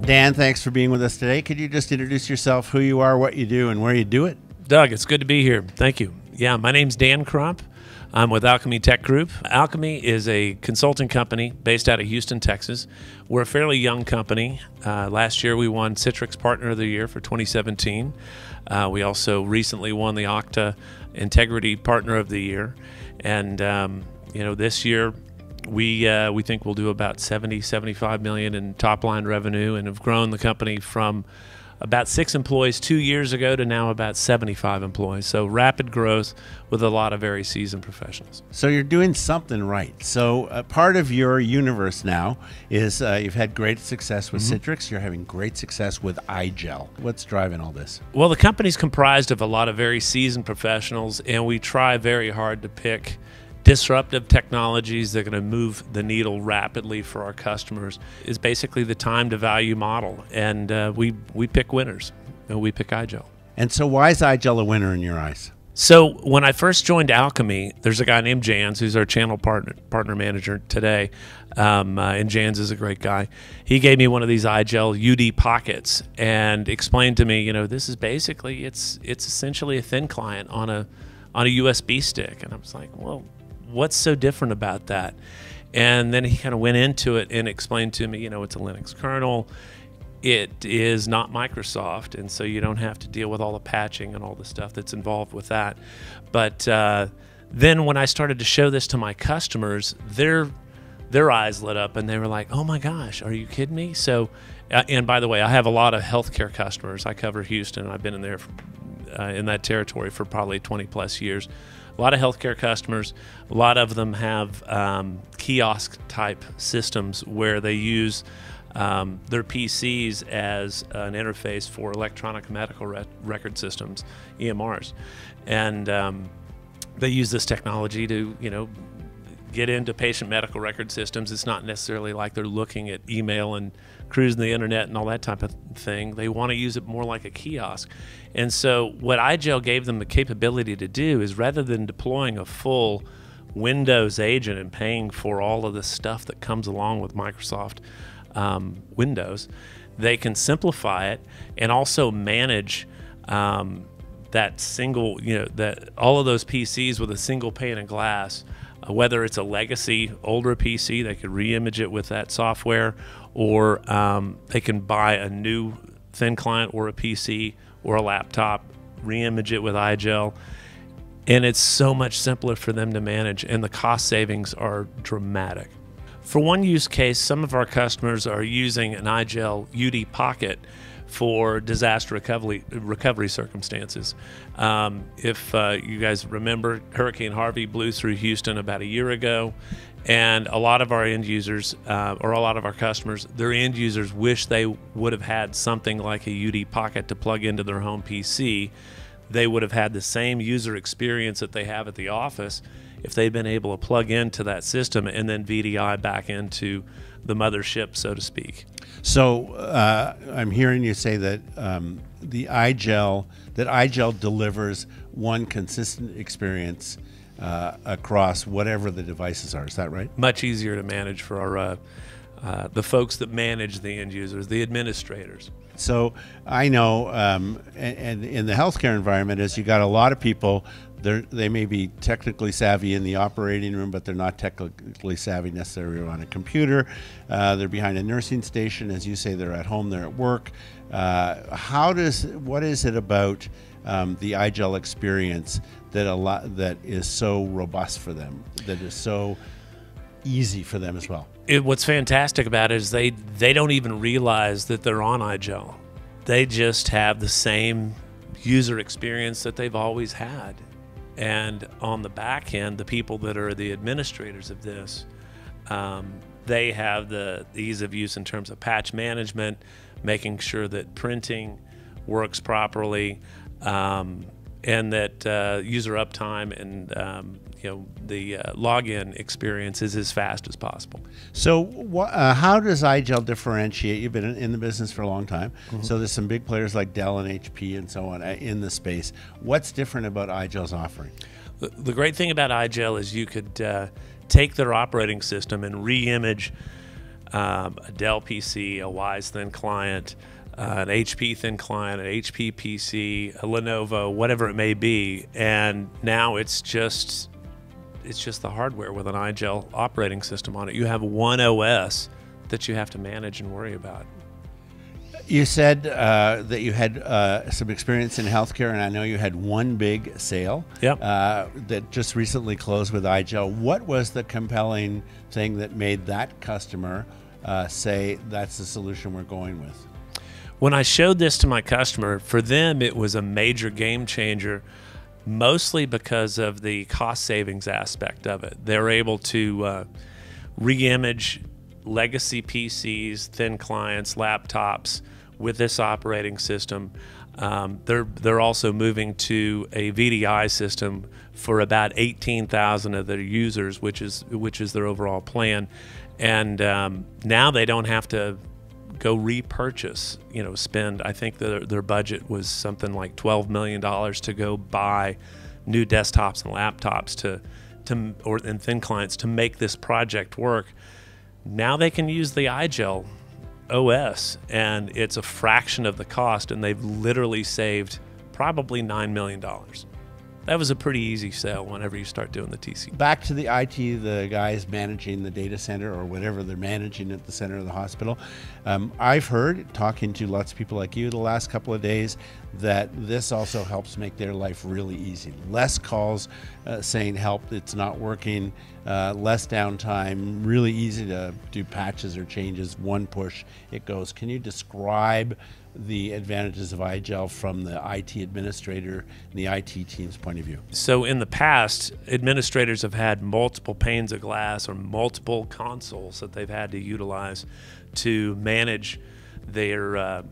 Dan, thanks for being with us today. Could you just introduce yourself, who you are, what you do, and where you do it? Doug, it's good to be here. Thank you. Yeah, my name's Dan Crump. I'm with Alchemy Tech Group. Alchemy is a consulting company based out of Houston, Texas. We're a fairly young company. Last year we won Citrix Partner of the Year for 2017. We also recently won the Okta Integrity Partner of the Year. And this year we think we'll do about 75 million in top line revenue, and have grown the company from about 6 employees 2 years ago to now about 75 employees. So rapid growth with a lot of very seasoned professionals. So you're doing something right. So part of your universe now is you've had great success with Citrix. You're having great success with Igel. What's driving all this? Well, the company's comprised of a lot of very seasoned professionals, and we try very hard to pick disruptive technologies that are going to move the needle rapidly for our customers. Is basically the time to value model, and we pick winners, and we pick Igel. And so why is Igel a winner in your eyes? So when I first joined Alchemy, there's a guy named Jans who's our channel partner manager today, and Jans is a great guy. He gave me one of these Igel UD pockets and explained to me, this is basically it's essentially a thin client on a USB stick, and I was like, well, what's so different about that? And then he kind of went into it and explained to me, it's a Linux kernel. It is not Microsoft, and so you don't have to deal with all the patching and all the stuff that's involved with that. But then when I started to show this to my customers, their eyes lit up, and they were like, oh my gosh, are you kidding me? So, and by the way, I have a lot of healthcare customers. I cover Houston. I've been in there in that territory for probably 20 plus years. A lot of healthcare customers. A lot of them have kiosk type systems where they use their PCs as an interface for electronic medical record systems, EMRs, and they use this technology to get into patient medical record systems. It's not necessarily like they're looking at email and cruising the internet and all that type of thing. They want to use it more like a kiosk. And so what Igel gave them the capability to do is, rather than deploying a full Windows agent and paying for all of the stuff that comes along with Microsoft Windows, they can simplify it and also manage that single, that all of those PCs with a single pane of glass. Whether it's a legacy older PC, they could re-image it with that software, or they can buy a new thin client or a PC or a laptop, re-image it with Igel, and it's so much simpler for them to manage, and the cost savings are dramatic. For one use case, some of our customers are using an Igel UD pocket for disaster recovery circumstances. If you guys remember, Hurricane Harvey blew through Houston about a year ago, and a lot of our end users, or a lot of our customers, their end users wish they would have had something like a UD pocket to plug into their home PC. They would have had the same user experience that they have at the office if they'd been able to plug into that system and then VDI back into the mothership, so to speak. So I'm hearing you say that Igel delivers one consistent experience across whatever the devices are. Is that right? Much easier to manage for our the folks that manage the end users, the administrators. So I know, and in the healthcare environment, is you got a lot of people. They may be technically savvy in the operating room, but they're not technically savvy necessarily on a computer. They're behind a nursing station, as you say. They're at home. They're at work. What is it about the Igel experience that is so robust for them, that is so easy for them as well? What's fantastic about it is they don't even realize that they're on Igel. They just have the same user experience that they've always had. And on the back end, the people that are the administrators of this, they have the ease of use in terms of patch management, making sure that printing works properly, and that user uptime and the login experience is as fast as possible. So how does Igel differentiate? You've been in the business for a long time, so there's some big players like Dell and HP and so on in the space. What's different about Igel's offering? The great thing about Igel is you could take their operating system and re-image a Dell PC, a Wise Thin Client, an HP Thin Client, an HP PC, a Lenovo, whatever it may be, and now it's just the hardware with an Igel operating system on it. You have one OS that you have to manage and worry about. You said that you had some experience in healthcare, and I know you had one big sale that just recently closed with Igel. What was the compelling thing that made that customer say that's the solution we're going with? When I showed this to my customer, for them it was a major game changer, mostly because of the cost savings aspect of it. They're able to re-image legacy PCs, thin clients, laptops with this operating system. They're also moving to a VDI system for about 18,000 of their users, which is their overall plan. And now they don't have to go repurchase, spend, I think their budget was something like $12 million to go buy new desktops and laptops and thin clients to make this project work. Now they can use the Igel OS, and it's a fraction of the cost, and they've literally saved probably $9 million. That was a pretty easy sale whenever you start doing the TC. Back to the IT, the guys managing the data center or whatever they're managing at the center of the hospital. I've heard, talking to lots of people like you the last couple of days, that this also helps make their life really easy. Less calls saying help, it's not working, less downtime, really easy to do patches or changes, one push, it goes. Can you describe the advantages of Igel from the IT administrator and the IT team's point of view? So in the past, administrators have had multiple panes of glass or multiple consoles that they've had to utilize to manage their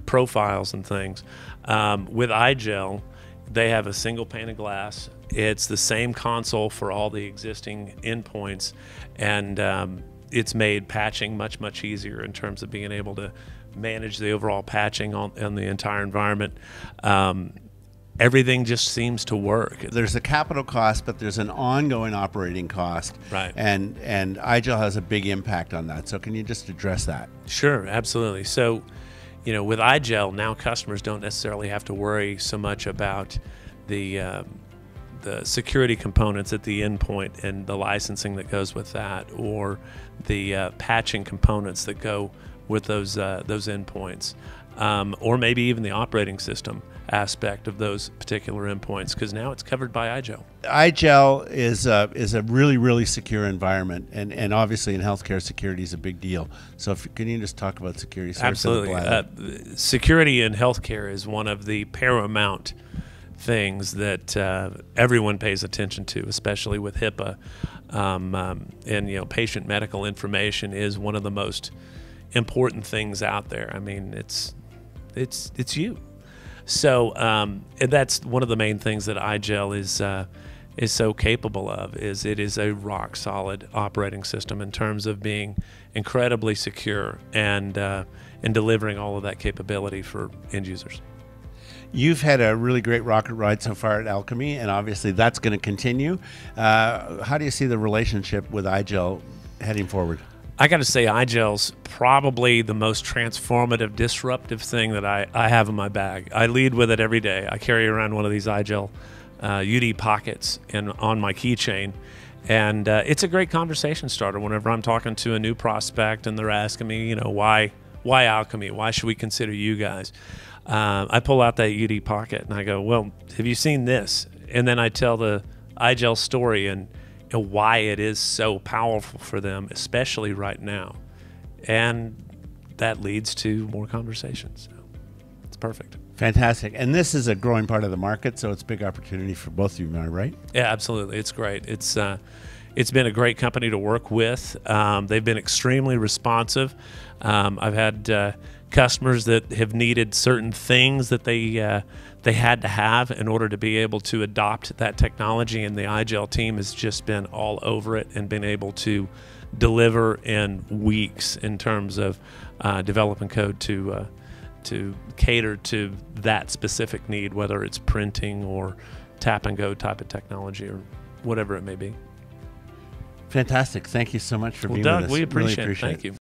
profiles and things. With Igel, they have a single pane of glass. It's the same console for all the existing endpoints, and it's made patching much, much easier in terms of being able to manage the overall patching on the entire environment. Everything just seems to work. There's a capital cost, but there's an ongoing operating cost. Right. And Igel has a big impact on that. So can you just address that? Sure, absolutely. So, with Igel, now customers don't necessarily have to worry so much about the security components at the endpoint and the licensing that goes with that, or the patching components that go with those endpoints, or maybe even the operating system aspect of those particular endpoints, because now it's covered by Igel. Igel is a really, really secure environment, and obviously in healthcare, security is a big deal. So can you just talk about security? Absolutely. Security in healthcare is one of the paramount things that everyone pays attention to, especially with HIPAA. And patient medical information is one of the most important things out there. I mean, it's you. So and that's one of the main things that Igel is so capable of. Is it is a rock solid operating system in terms of being incredibly secure and delivering all of that capability for end users. You've had a really great rocket ride so far at Alchemy, and obviously that's going to continue. How do you see the relationship with Igel heading forward? I got to say, Igel's probably the most transformative, disruptive thing that I have in my bag. I lead with it every day. I carry around one of these Igel UD pockets on my keychain, and it's a great conversation starter whenever I'm talking to a new prospect and they're asking me, why Alchemy? Why should we consider you guys? I pull out that UD pocket and I go, well, have you seen this? And then I tell the Igel story and why it is so powerful for them, especially right now. And that leads to more conversations. So it's perfect. Fantastic. And this is a growing part of the market, so it's a big opportunity for both of you, am I right? Yeah, absolutely. It's great. It's been a great company to work with. They've been extremely responsive. I've had customers that have needed certain things that they had to have in order to be able to adopt that technology, and the Igel team has just been all over it and been able to deliver in weeks in terms of developing code to cater to that specific need, whether it's printing or tap and go type of technology or whatever it may be. Fantastic. Thank you so much for being Doug, with us. we appreciate Really it. Thank you.